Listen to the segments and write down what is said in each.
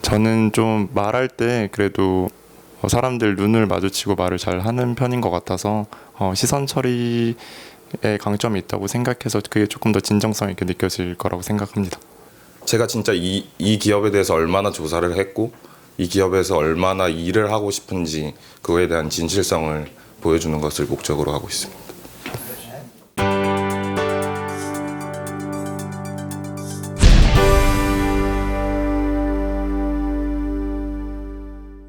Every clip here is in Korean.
저는 좀 말할 때 그래도 사람들 눈을 마주치고 말을 잘 하는 편인 것 같아서 시선 처리에 강점이 있다고 생각해서 그게 조금 더 진정성 있게 느껴질 거라고 생각합니다. 제가 진짜 이 기업에 대해서 얼마나 조사를 했고 이 기업에서 얼마나 일을 하고 싶은지 그거에 대한 진실성을 보여주는 것을 목적으로 하고 있습니다.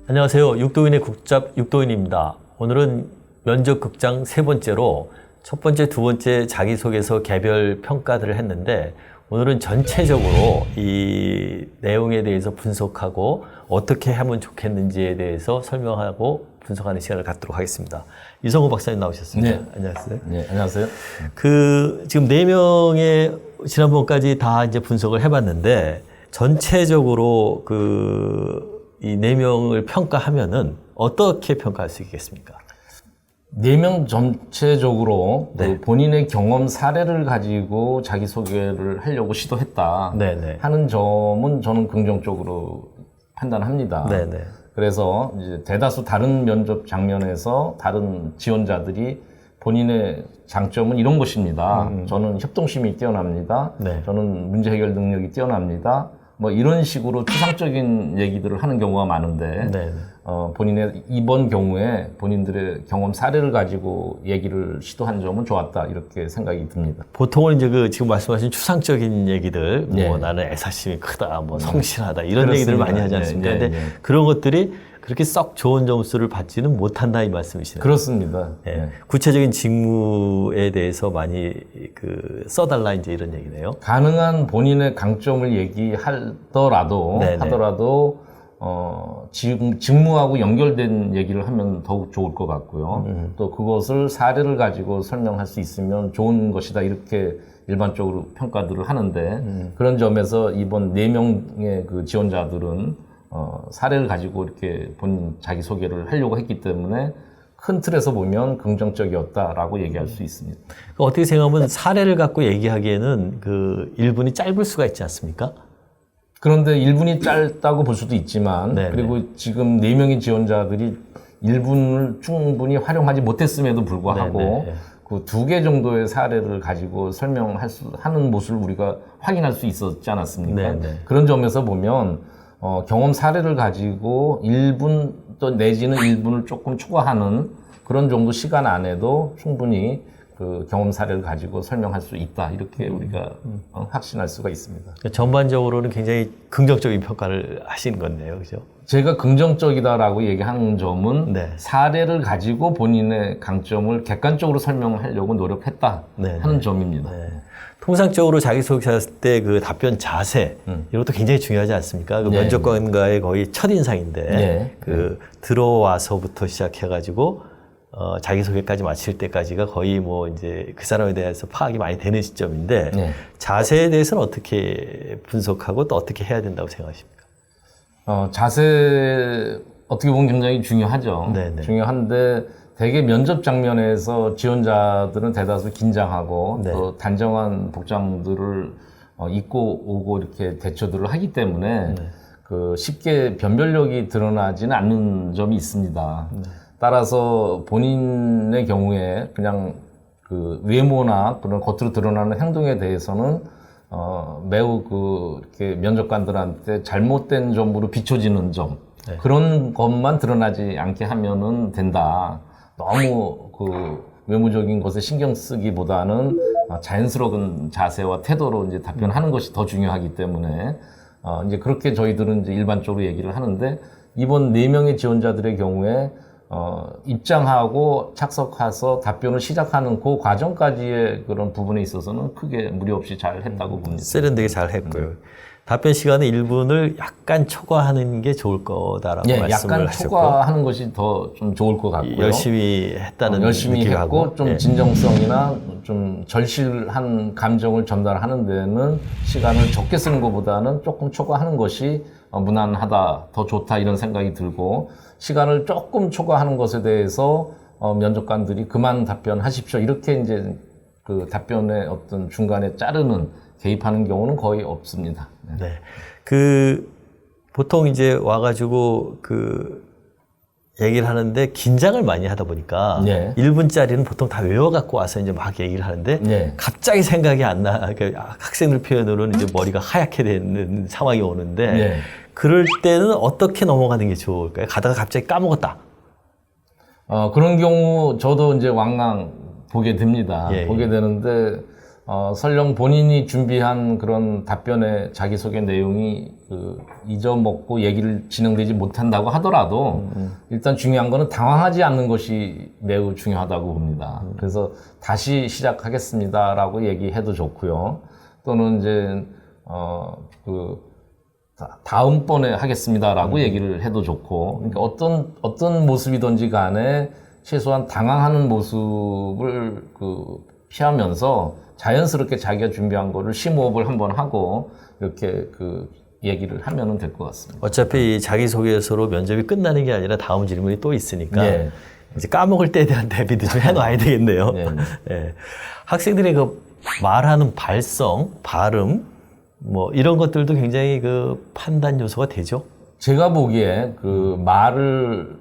안녕하세요. 육도인의 국잡 육도인입니다. 오늘은 면접 극장 세 번째로 첫 번째, 두 번째 자기소개서 개별 평가들을 했는데 오늘은 전체적으로 이 내용에 대해서 분석하고 어떻게 하면 좋겠는지에 대해서 설명하고 분석하는 시간을 갖도록 하겠습니다. 이성호 박사님 나오셨습니다. 네. 안녕하세요. 네, 안녕하세요. 지금 4명의 지난번까지 다 이제 분석을 해봤는데 전체적으로 이 4명을 평가하면은 어떻게 평가할 수 있겠습니까? 4명 전체적으로 네. 그 본인의 경험 사례를 가지고 자기소개를 하려고 시도했다 네네. 하는 점은 저는 긍정적으로 판단합니다. 네네. 그래서 이제 대다수 다른 면접 장면에서 다른 지원자들이 본인의 장점은 이런 것입니다. 저는 협동심이 뛰어납니다. 네. 저는 문제 해결 능력이 뛰어납니다. 뭐 이런 식으로 추상적인 얘기들을 하는 경우가 많은데 네. 본인의 이번 경우에 본인들의 경험 사례를 가지고 얘기를 시도한 점은 좋았다 이렇게 생각이 듭니다. 보통은 이제 지금 말씀하신 추상적인 얘기들, 네. 뭐 나는 애사심이 크다, 뭐 성실하다 이런 그렇습니다. 얘기들을 많이 하지 않습니까? 네, 네, 근데 네. 그런 것들이 그렇게 썩 좋은 점수를 받지는 못한다 이 말씀이시네요. 그렇습니다. 예. 네. 구체적인 직무에 대해서 많이 써달라 이제 이런 얘기네요. 가능한 본인의 강점을 얘기하더라도 네, 네. 직무하고 연결된 얘기를 하면 더욱 좋을 것 같고요. 또 그것을 사례를 가지고 설명할 수 있으면 좋은 것이다 이렇게 일반적으로 평가들을 하는데 그런 점에서 이번 4명의 그 지원자들은 사례를 가지고 이렇게 본인 자기소개를 하려고 했기 때문에 큰 틀에서 보면 긍정적이었다라고 얘기할 수 있습니다. 어떻게 생각하면 사례를 갖고 얘기하기에는 1분이 짧을 수가 있지 않습니까? 그런데 1분이 짧다고 볼 수도 있지만 네네. 그리고 지금 4명의 지원자들이 1분을 충분히 활용하지 못했음에도 불구하고 네네. 그 2개 정도의 사례를 가지고 하는 모습을 우리가 확인할 수 있었지 않았습니까? 네네. 그런 점에서 보면 경험 사례를 가지고 1분 또 내지는 1분을 조금 초과하는 그런 정도 시간 안에도 충분히 그 경험 사례를 가지고 설명할 수 있다 이렇게 우리가 확신할 수가 있습니다. 그러니까 전반적으로는 굉장히 긍정적인 평가를 하신 건데요, 그죠? 제가 긍정적이다라고 얘기하는 점은 네. 사례를 가지고 본인의 강점을 객관적으로 설명하려고 노력했다 네. 하는 점입니다. 네. 통상적으로 자기소개할 때 답변 자세 이것도 굉장히 중요하지 않습니까? 네. 면접관과의 거의 첫인상인데 네. 들어와서부터 시작해가지고 자기소개까지 마칠 때까지가 거의 뭐 이제 그 사람에 대해서 파악이 많이 되는 시점인데 네. 자세에 대해서는 어떻게 분석하고 또 어떻게 해야 된다고 생각하십니까? 자세 어떻게 보면 굉장히 중요하죠. 네네. 중요한데 대개 면접 장면에서 지원자들은 대다수 긴장하고 네. 또 단정한 복장들을 입고 오고 이렇게 대처들을 하기 때문에 쉽게 변별력이 드러나지는 않는 점이 있습니다. 따라서 본인의 경우에 그냥 외모나 그런 겉으로 드러나는 행동에 대해서는 매우 이렇게 면접관들한테 잘못된 점으로 비춰지는 점 네. 그런 것만 드러나지 않게 하면은 된다. 너무 외모적인 것에 신경 쓰기보다는 자연스러운 자세와 태도로 이제 답변하는 것이 더 중요하기 때문에 이제 그렇게 저희들은 이제 일반적으로 얘기를 하는데 이번 4명의 지원자들의 경우에 입장하고 착석해서 답변을 시작하는 그 과정까지의 그런 부분에 있어서는 크게 무리 없이 잘 했다고 봅니다. 세련되게 잘 했고요. 답변 시간의 1분을 약간 초과하는 게 좋을 거다라고 예, 말씀을 약간 하셨고 초과하는 것이 더 좀 좋을 것 같고요. 열심히 했다는 열심히 느낌이 했고 하고 좀 예. 진정성이나 좀 절실한 감정을 전달하는 데는 시간을 적게 쓰는 것보다는 조금 초과하는 것이 무난하다, 더 좋다 이런 생각이 들고 시간을 조금 초과하는 것에 대해서 면접관들이 그만 답변하십시오 이렇게 이제 그 답변의 어떤 중간에 자르는 개입하는 경우는 거의 없습니다. 네. 보통 이제 와가지고 그 얘기를 하는데 긴장을 많이 하다 보니까 네. 1분짜리는 보통 다 외워갖고 와서 이제 막 얘기를 하는데 네. 갑자기 생각이 안 나. 그러니까 학생들 표현으로는 이제 머리가 하얗게 되는 상황이 오는데 네. 그럴 때는 어떻게 넘어가는 게 좋을까요? 가다가 갑자기 까먹었다. 그런 경우 저도 이제 왕왕 보게 됩니다. 예, 보게 예. 되는데 설령 본인이 준비한 그런 답변의 자기소개 내용이 잊어먹고 얘기를 진행되지 못한다고 하더라도 일단 중요한 거는 당황하지 않는 것이 매우 중요하다고 봅니다. 그래서 다시 시작하겠습니다라고 얘기해도 좋고요. 또는 이제 다음번에 하겠습니다라고 얘기를 해도 좋고, 그러니까 어떤 모습이든지 간에 최소한 당황하는 모습을 피하면서 자연스럽게 자기가 준비한 거를 심호흡을 한번 하고 이렇게 얘기를 하면은 될 것 같습니다. 어차피 이 자기소개서로 면접이 끝나는 게 아니라 다음 질문이 또 있으니까 예. 이제 까먹을 때에 대한 대비도 좀 해놔야 되겠네요. 네. 예. 학생들의 그 말하는 발성, 발음, 뭐 이런 것들도 굉장히 그 판단 요소가 되죠. 제가 보기에 말을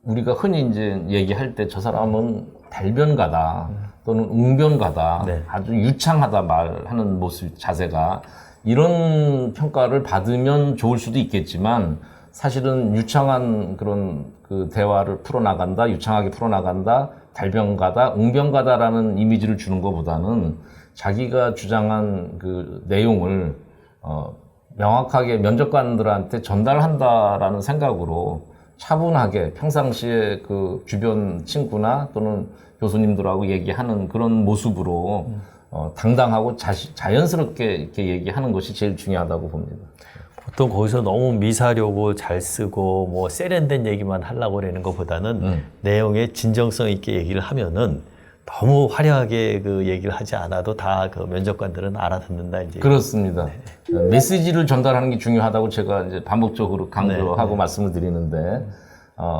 우리가 흔히 이제 얘기할 때 저 사람은 달변가다 또는 웅변가다, 네. 아주 유창하다 말하는 모습 자세가 이런 평가를 받으면 좋을 수도 있겠지만 사실은 유창한 그런 대화를 풀어나간다, 유창하게 풀어나간다, 달변가다, 웅변가다라는 이미지를 주는 것보다는 자기가 주장한 내용을 명확하게 면접관들한테 전달한다라는 생각으로 차분하게 평상시에 주변 친구나 또는 교수님들하고 얘기하는 그런 모습으로 당당하고 자연스럽게 이렇게 얘기하는 것이 제일 중요하다고 봅니다. 보통 거기서 너무 미사려고 잘 쓰고 뭐 세련된 얘기만 하려고 그러는 것보다는 내용에 진정성 있게 얘기를 하면은 너무 화려하게 얘기를 하지 않아도 다 면접관들은 알아듣는다 이제. 그렇습니다. 메시지를 전달하는 게 중요하다고 제가 이제 반복적으로 강조하고 말씀을 드리는데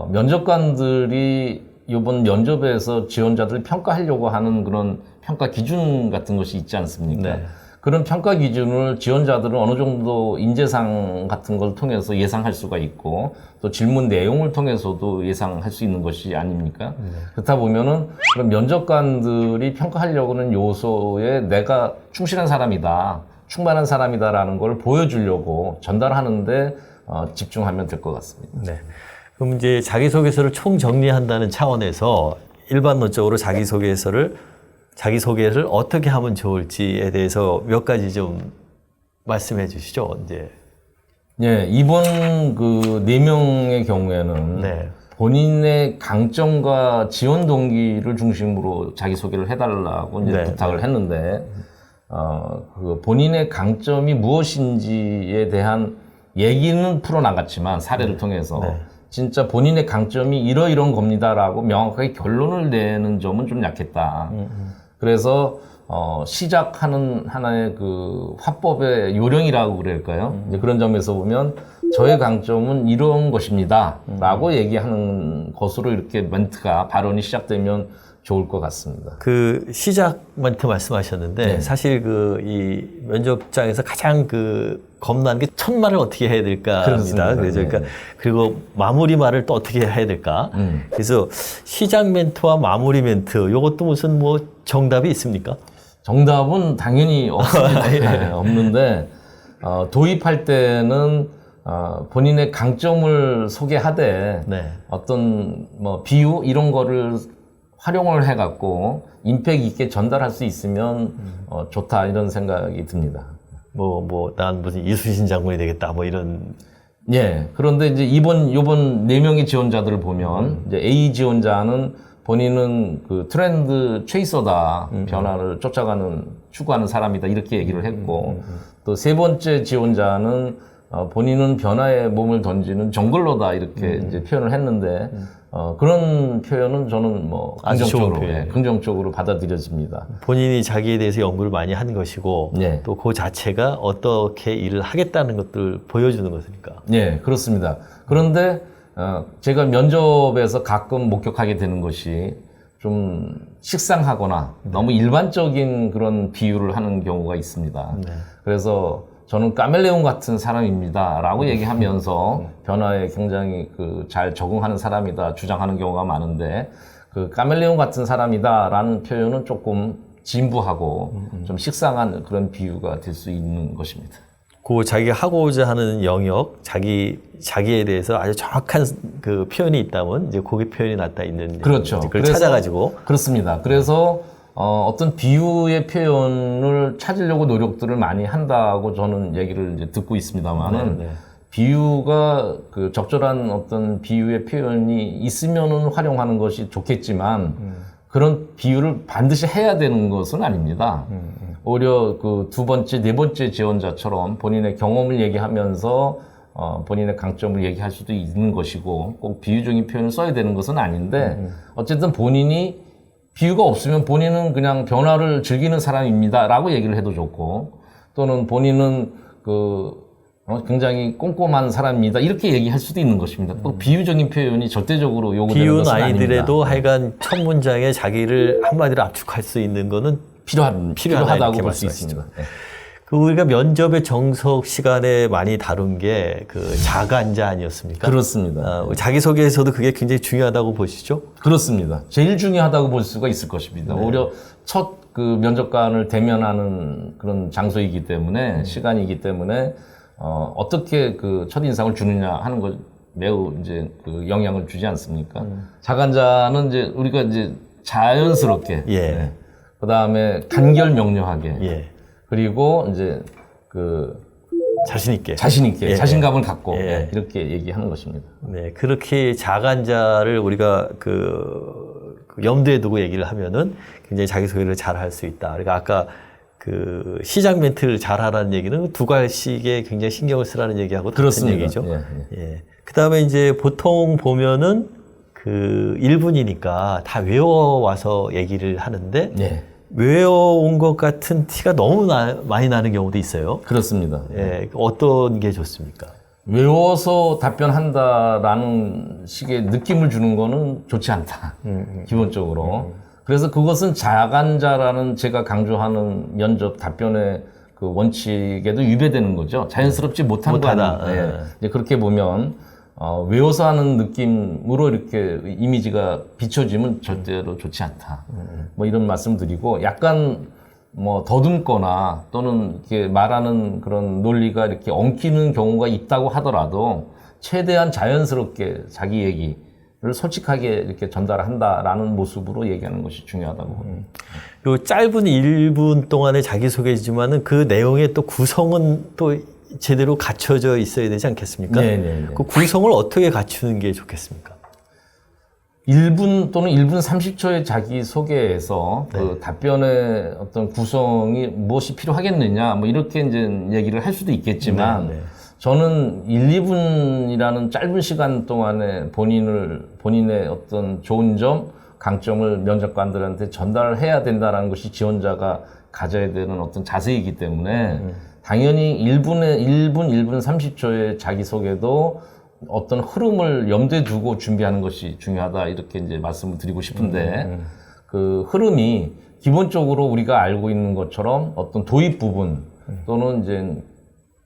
면접관들이 이번 면접에서 지원자들을 평가하려고 하는 그런 평가 기준 같은 것이 있지 않습니까? 네. 그런 평가 기준을 지원자들은 어느 정도 인재상 같은 걸 통해서 예상할 수가 있고 또 질문 내용을 통해서도 예상할 수 있는 것이 아닙니까? 그렇다 보면은 그런 면접관들이 평가하려고 하는 요소에 내가 충실한 사람이다, 충만한 사람이다라는 걸 보여주려고 전달하는데 집중하면 될 것 같습니다. 네. 그럼 이제 자기소개서를 총 정리한다는 차원에서 일반론적으로 자기소개를 어떻게 하면 좋을지에 대해서 몇 가지 좀 말씀해 주시죠, 이제. 예, 이번 4명의 경우에는 네. 본인의 강점과 지원 동기를 중심으로 자기소개를 해달라고 이제 네, 부탁을 했는데, 본인의 강점이 무엇인지에 대한 얘기는 풀어나갔지만, 사례를 통해서. 네. 진짜 본인의 강점이 이러이런 겁니다라고 명확하게 결론을 내는 점은 좀 약했다. 그래서 시작하는 하나의 화법의 요령이라고 그럴까요? 이제 그런 점에서 보면 저의 강점은 이런 것입니다라고 얘기하는 것으로 이렇게 발언이 시작되면 좋을 것 같습니다. 시작 멘트 말씀하셨는데 네. 사실 이 면접장에서 가장 겁나는 게 첫 말을 어떻게 해야 될까입니다. 그렇습니다. 그래서 네. 그러니까 그리고 마무리 말을 또 어떻게 해야 될까. 그래서 시작 멘트와 마무리 멘트 이것도 무슨 뭐 정답이 있습니까? 정답은 당연히 없습니다. 네, 없는데 도입할 때는 본인의 강점을 소개하되 네. 어떤 비유 이런 거를 활용을 해갖고 임팩 있게 전달할 수 있으면 좋다 이런 생각이 듭니다. 난 무슨 이순신 장군이 되겠다 뭐 이런. 예. 그런데 이제 요번 4명의 지원자들을 보면 이제 A 지원자는 본인은 트렌드 체이서다, 변화를 추구하는 사람이다 이렇게 얘기를 했고 또 세 번째 지원자는 본인은 변화에 몸을 던지는 정글러다 이렇게 이제 표현을 했는데 그런 표현은 저는 아주 좋은 표현. 긍정적으로 받아들여집니다. 본인이 자기에 대해서 연구를 많이 한 것이고 네. 또 그 자체가 어떻게 일을 하겠다는 것들 보여주는 것이니까. 네, 그렇습니다. 그런데 제가 면접에서 가끔 목격하게 되는 것이 좀 식상하거나 너무 일반적인 그런 비유를 하는 경우가 있습니다. 네. 그래서 저는 카멜레온 같은 사람입니다라고 얘기하면서 변화에 굉장히 잘 적응하는 사람이다 주장하는 경우가 많은데 그 카멜레온 같은 사람이다라는 표현은 조금 진부하고 좀 식상한 그런 비유가 될 수 있는 것입니다. 그 자기가 하고자 하는 영역, 자기에 대해서 아주 정확한 그 표현이 있다면 이제 거기 표현이 나타 있는 그렇죠. 그걸 그래서 찾아가지고 그렇습니다. 그래서 어떤 비유의 표현을 찾으려고 노력들을 많이 한다고 저는 얘기를 이제 듣고 있습니다만은 네. 비유가 그 적절한 어떤 비유의 표현이 있으면은 활용하는 것이 좋겠지만 그런 비유를 반드시 해야 되는 것은 아닙니다. 오히려 그 두 번째, 네 번째 지원자처럼 본인의 경험을 얘기하면서 본인의 강점을 얘기할 수도 있는 것이고 꼭 비유적인 표현을 써야 되는 것은 아닌데 어쨌든 본인이 비유가 없으면 본인은 그냥 변화를 즐기는 사람입니다 라고 얘기를 해도 좋고 또는 본인은 굉장히 꼼꼼한 사람입니다 이렇게 얘기할 수도 있는 것입니다. 또 비유적인 표현이 절대적으로 요구되는 비유는 것은 아니더라도 아닙니다. 하여간 첫 문장에 자기를 한마디로 압축할 수 있는 거는 필요하다, 필요하다고 이렇게 볼 수 말씀하시죠. 있습니다. 네. 그 우리가 면접의 정석 시간에 많이 다룬 게 그 자간자 아니었습니까? 그렇습니다. 자기소개에서도 그게 굉장히 중요하다고 보시죠? 그렇습니다. 제일 중요하다고 볼 수가 있을 것입니다. 오히려 첫 그 면접관을 대면하는 그런 장소이기 때문에 시간이기 때문에 어떻게 그 첫인상을 주느냐 하는 것 매우 이제 그 영향을 주지 않습니까? 자간자는 이제 우리가 이제 자연스럽게 예. 네. 그다음에 간결명료하게 예. 그리고 이제 그 자신 있게. 예, 자신감을 갖고 예. 네, 이렇게 얘기하는 것입니다. 네, 그렇게 자간자를 우리가 그 염두에 두고 얘기를 하면은 굉장히 자기소개를 잘 할 수 있다. 그러니까 아까 그 시작 멘트를 잘 하라는 얘기는 두 갈씩에 굉장히 신경을 쓰라는 얘기하고 같은 그렇습니다. 얘기죠. 예, 예. 그 다음에 이제 보통 보면은 그 1분이니까 다 외워와서 얘기를 하는데 네, 외워온 것 같은 티가 너무 많이 나는 경우도 있어요. 그렇습니다. 예, 어떤 게 좋습니까? 외워서 답변한다라는 식의 느낌을 주는 거는 좋지 않다. 기본적으로. 그래서 그것은 자간자라는 제가 강조하는 면접 답변의 그 원칙에도 위배되는 거죠. 자연스럽지 못한 거 못하다. 아니에요. 예. 이제 그렇게 보면 외워서 하는 느낌으로 이렇게 이미지가 비춰지면 절대로 좋지 않다. 뭐 이런 말씀 드리고 약간 뭐 더듬거나 또는 이렇게 말하는 그런 논리가 이렇게 엉키는 경우가 있다고 하더라도 최대한 자연스럽게 자기 얘기를 솔직하게 이렇게 전달한다라는 모습으로 얘기하는 것이 중요하다고 봅니다. 요 짧은 1분 동안의 자기소개지만은 그 내용의 또 구성은 또 제대로 갖춰져 있어야 되지 않겠습니까? 네네네. 그 구성을 어떻게 갖추는 게 좋겠습니까? 1분 또는 1분 30초의 자기소개에서 그 답변의 어떤 구성이 무엇이 필요하겠느냐, 뭐 이렇게 이제 얘기를 할 수도 있겠지만, 네, 네. 저는 1, 2분이라는 짧은 시간 동안에 본인의 어떤 좋은 점, 강점을 면접관들한테 전달해야 된다는 것이 지원자가 가져야 되는 어떤 자세이기 때문에, 당연히 1분 30초의 자기소개도 어떤 흐름을 염두에 두고 준비하는 것이 중요하다 이렇게 이제 말씀을 드리고 싶은데 그 흐름이 기본적으로 우리가 알고 있는 것처럼 어떤 도입 부분 또는 이제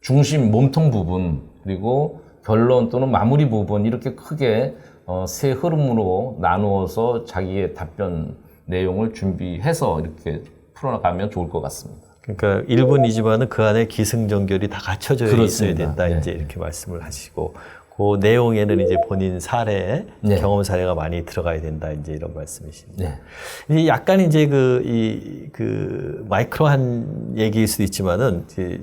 중심 몸통 부분 그리고 결론 또는 마무리 부분 이렇게 크게 세 흐름으로 나누어서 자기의 답변 내용을 준비해서 이렇게 풀어나가면 좋을 것 같습니다. 그러니까 1분이지만은 그 안에 기승전결이 다 갖춰져 있어야 그렇습니다. 된다. 네. 이제 이렇게 말씀을 하시고 그 내용에는 이제 본인 사례, 네. 경험 사례가 많이 들어가야 된다. 이제 이런 말씀이십니다. 네. 이제 약간 이제 마이크로한 얘기일 수도 있지만은 이제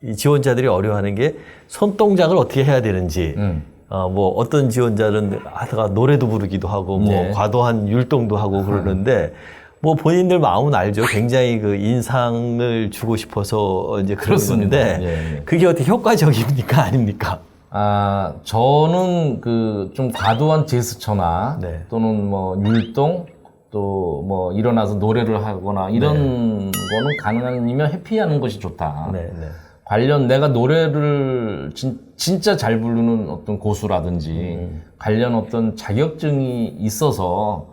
이 지원자들이 어려워하는 게 손동작을 어떻게 해야 되는지. 뭐 어떤 지원자는 하다가 노래도 부르기도 하고 뭐 네. 과도한 율동도 하고 그러는데 뭐 본인들 마음은 알죠. 굉장히 그 인상을 주고 싶어서 이제 그렇습니다. 그러는데 예, 예. 그게 어떻게 효과적입니까? 아닙니까? 저는 그 좀 과도한 제스처나 네. 또는 뭐 율동 또 뭐 일어나서 노래를 하거나 이런 거는 가능하면 회피하는 것이 좋다. 네, 네. 관련 내가 노래를 진짜 잘 부르는 어떤 고수라든지 관련 어떤 자격증이 있어서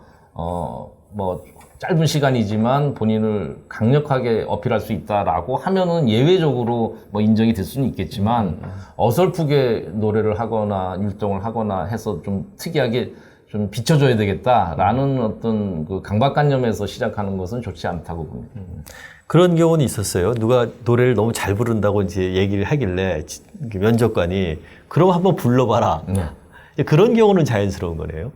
뭐 짧은 시간이지만 본인을 강력하게 어필할 수 있다라고 하면은 예외적으로 뭐 인정이 될 수는 있겠지만 어설프게 노래를 하거나 율동을 하거나 해서 좀 특이하게 좀 비춰줘야 되겠다라는 어떤 그 강박관념에서 시작하는 것은 좋지 않다고 봅니다. 그런 경우는 있었어요. 누가 노래를 너무 잘 부른다고 이제 얘기를 하길래 면접관이 그럼 한번 불러봐라. 그런 경우는 자연스러운 거네요.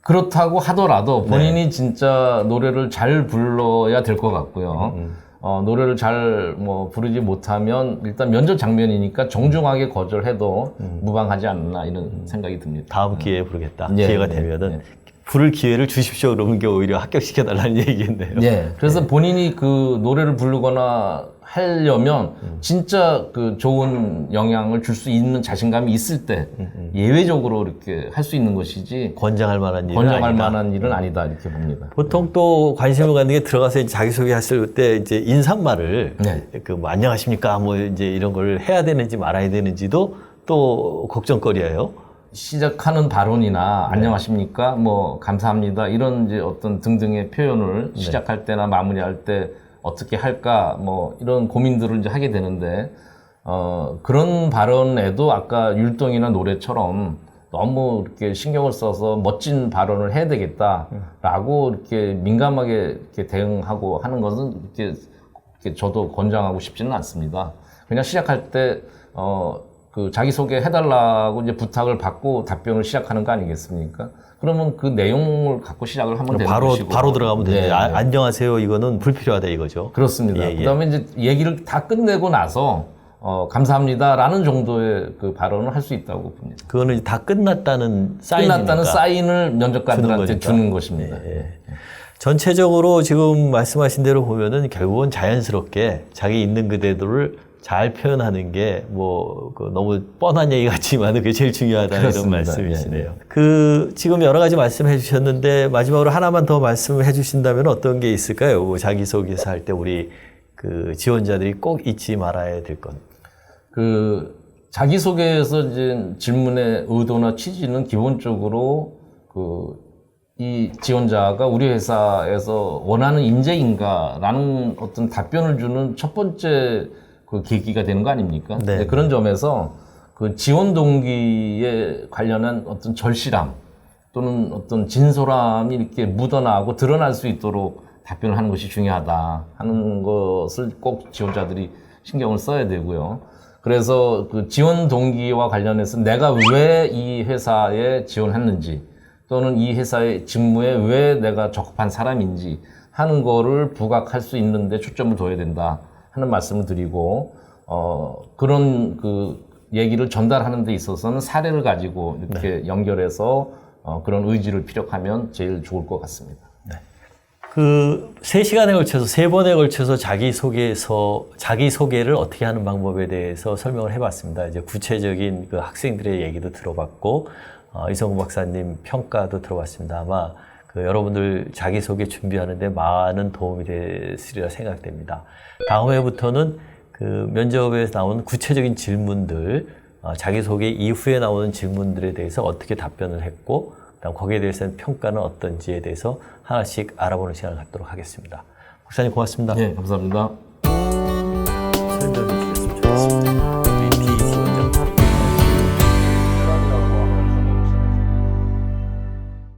그렇다고 하더라도 본인이 진짜 노래를 잘 불러야 될 것 같고요. 노래를 잘 뭐 부르지 못하면 일단 면접 장면이니까 정중하게 거절해도 무방하지 않나 이런 생각이 듭니다. 다음 기회에 부르겠다. 예, 기회가 네, 되면은 네. 부를 기회를 주십시오. 그러는 게 오히려 합격시켜달라는 얘기겠네요. 예. 그래서 본인이 그 노래를 부르거나 하려면 진짜 그 좋은 영향을 줄 수 있는 자신감이 있을 때 예외적으로 이렇게 할 수 있는 것이지 권장할 만한 일은 권장할 아니다. 만한 일은 아니다 이렇게 봅니다. 보통 또 관심을 갖는 게 들어가서 이제 자기소개 했을 때 이제 인사말을 네. 그 뭐 안녕하십니까 뭐 이제 이런 걸 해야 되는지 말아야 되는지도 또 걱정거리예요. 시작하는 발언이나 안녕하십니까, 뭐 감사합니다 이런 이제 어떤 등등의 표현을 시작할 때나 마무리할 때 어떻게 할까 뭐 이런 고민들을 이제 하게 되는데 그런 발언에도 아까 율동이나 노래처럼 너무 이렇게 신경을 써서 멋진 발언을 해야 되겠다라고 이렇게 민감하게 이렇게 대응하고 하는 것은 이렇게 저도 권장하고 싶지는 않습니다. 그냥 시작할 때 그 자기소개 해달라고 이제 부탁을 받고 답변을 시작하는 거 아니겠습니까? 그러면 그 내용을 갖고 시작을 하면 되는 것이고. 바로 들어가면 되는데 네, 네. 안녕하세요 이거는 불필요하다 이거죠. 그렇습니다. 예, 예. 그다음에 이제 얘기를 다 끝내고 나서 감사합니다라는 정도의 그 발언을 할 수 있다고 봅니다. 그거는 이제 다 끝났다는 사인이니까. 끝났다는 사인을 면접관들한테 주는 것입니다. 전체적으로 지금 말씀하신 대로 보면은 결국은 자연스럽게 자기 있는 그대로를 잘 표현하는 게 뭐 너무 뻔한 얘기 같지만 그게 제일 중요하다 이런 그렇습니다. 말씀이시네요. 그 지금 여러 가지 말씀해 주셨는데 마지막으로 하나만 더 말씀해 주신다면 어떤 게 있을까요? 뭐 자기소개서 할 때 우리 그 지원자들이 꼭 잊지 말아야 될 건. 그 자기소개에서 이제 질문의 의도나 취지는 기본적으로 이 지원자가 우리 회사에서 원하는 인재인가라는 어떤 답변을 주는 첫 번째 그 계기가 되는 거 아닙니까? 네. 그런 점에서 그 지원 동기에 관련한 어떤 절실함 또는 어떤 진솔함이 이렇게 묻어나고 드러날 수 있도록 답변을 하는 것이 중요하다 하는 것을 꼭 지원자들이 신경을 써야 되고요. 그래서 그 지원 동기와 관련해서 내가 왜 이 회사에 지원했는지 또는 이 회사의 직무에 왜 내가 적합한 사람인지 하는 거를 부각할 수 있는데 초점을 둬야 된다 하는 말씀을 드리고 그런 그 얘기를 전달하는 데 있어서는 사례를 가지고 이렇게 연결해서 그런 의지를 피력하면 제일 좋을 것 같습니다. 그 3시간에 걸쳐서 3번에 걸쳐서 자기소개를 어떻게 하는 방법에 대해서 설명을 해봤습니다. 이제 구체적인 그 학생들의 얘기도 들어봤고, 이성구 박사님 평가도 들어봤습니다. 아마 그 여러분들 자기소개 준비하는데 많은 도움이 됐으리라 생각됩니다. 다음 회부터는 그 면접에서 나오는 구체적인 질문들, 자기소개 이후에 나오는 질문들에 대해서 어떻게 답변을 했고, 그다음 거기에 대해서는 평가는 어떤지에 대해서 하나씩 알아보는 시간을 갖도록 하겠습니다. 박사님 고맙습니다. 네, 감사합니다. 설명해 주셨으면 좋겠습니다.